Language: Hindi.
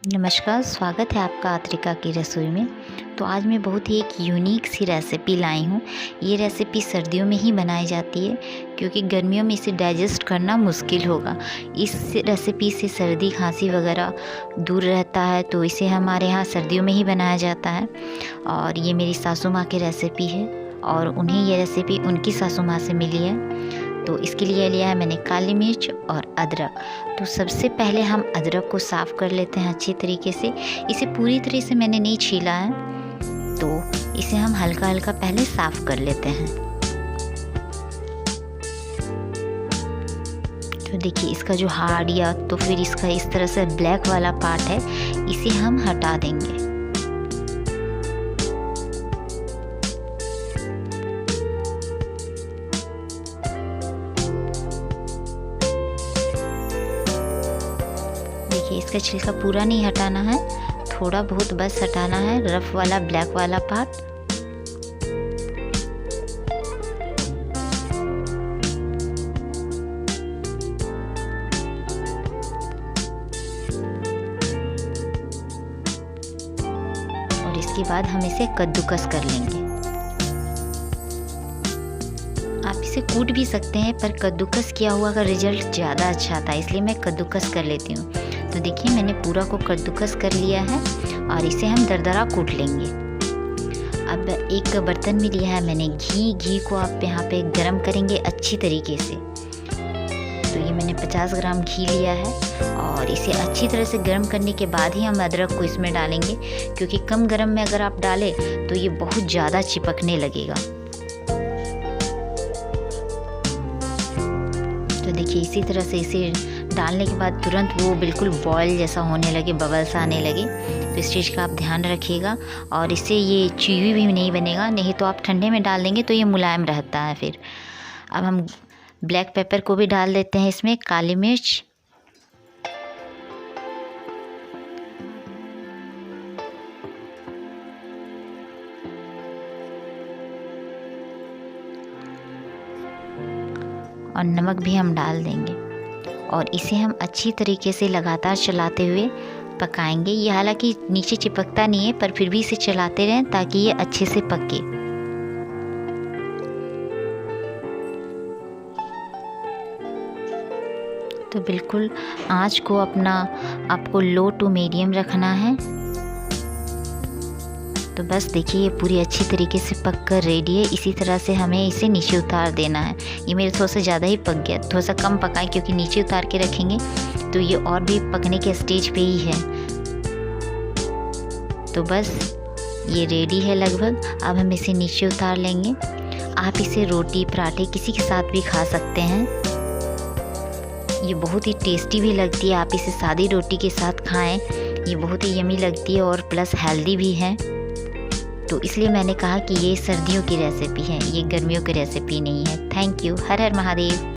नमस्कार, स्वागत है आपका आत्रिका की रसोई में। तो आज मैं बहुत ही एक यूनिक सी रेसिपी लाई हूँ। ये रेसिपी सर्दियों में ही बनाई जाती है क्योंकि गर्मियों में इसे डाइजेस्ट करना मुश्किल होगा। इस रेसिपी से सर्दी खांसी वगैरह दूर रहता है, तो इसे हमारे यहाँ सर्दियों में ही बनाया जाता है। और ये मेरी सासू माँ की रेसिपी है और उन्हें ये रेसिपी उनकी सासू माँ से मिली है। तो इसके लिए लिया है मैंने काली मिर्च और अदरक। तो सबसे पहले हम अदरक को साफ़ कर लेते हैं अच्छी तरीके से। इसे पूरी तरह से मैंने नहीं छीला है, तो इसे हम हल्का हल्का पहले साफ़ कर लेते हैं। तो देखिए, इसका जो हार्ड या तो फिर इसका इस तरह से ब्लैक वाला पार्ट है, इसे हम हटा देंगे। देखिए, इसका छिलका पूरा नहीं हटाना है, थोड़ा बहुत बस हटाना है, रफ वाला ब्लैक वाला पार्ट। और इसके बाद हम इसे कद्दूकस कर लेंगे। आप इसे कूट भी सकते हैं, पर कद्दूकस किया हुआ का रिजल्ट ज़्यादा अच्छा आता है, इसलिए मैं कद्दूकस कर लेती हूँ। तो देखिए, मैंने पूरा को कद्दूकस कर लिया है और इसे हम दरदरा कूट लेंगे। अब एक बर्तन में लिया है मैंने घी को आप यहाँ पे गरम करेंगे अच्छी तरीके से। तो ये मैंने 50 ग्राम घी लिया है और इसे अच्छी तरह से गर्म करने के बाद ही हम अदरक को इसमें डालेंगे, क्योंकि कम गरम में अगर आप डालें तो ये बहुत ज़्यादा चिपकने लगेगा। तो देखिए, इसी तरह से इसे डालने के बाद तुरंत वो बिल्कुल बॉयल जैसा होने लगे, बबल्स आने लगे। तो इस चीज़ का आप ध्यान रखिएगा। और इससे ये चीवी भी नहीं बनेगा, नहीं तो आप ठंडे में डाल देंगे तो ये मुलायम रहता है फिर। अब हम ब्लैक पेपर को भी डाल देते हैं इसमें, काली मिर्च, और नमक भी हम डाल देंगे। और इसे हम अच्छी तरीके से लगातार चलाते हुए पकाएंगे। ये हालांकि नीचे चिपकता नहीं है, पर फिर भी इसे चलाते रहें ताकि ये अच्छे से पके। तो बिल्कुल आंच को आपको लो टू मीडियम रखना है। तो बस देखिए, ये पूरी अच्छी तरीके से पक कर रेडी है। इसी तरह से हमें इसे नीचे उतार देना है। ये मेरे थोड़ा सा ज़्यादा ही पक गया, थोड़ा सा कम पकाएं, क्योंकि नीचे उतार के रखेंगे तो ये और भी पकने के स्टेज पे ही है। तो बस ये रेडी है लगभग। अब हम इसे नीचे उतार लेंगे। आप इसे रोटी पराठे किसी के साथ भी खा सकते हैं। ये बहुत ही टेस्टी भी लगती है। आप इसे सादी रोटी के साथ खाएं, ये बहुत ही यमी लगती है और प्लस हेल्दी भी है। तो इसलिए मैंने कहा कि ये सर्दियों की रेसिपी है, ये गर्मियों की रेसिपी नहीं है। Thank you. Her her Mahadev.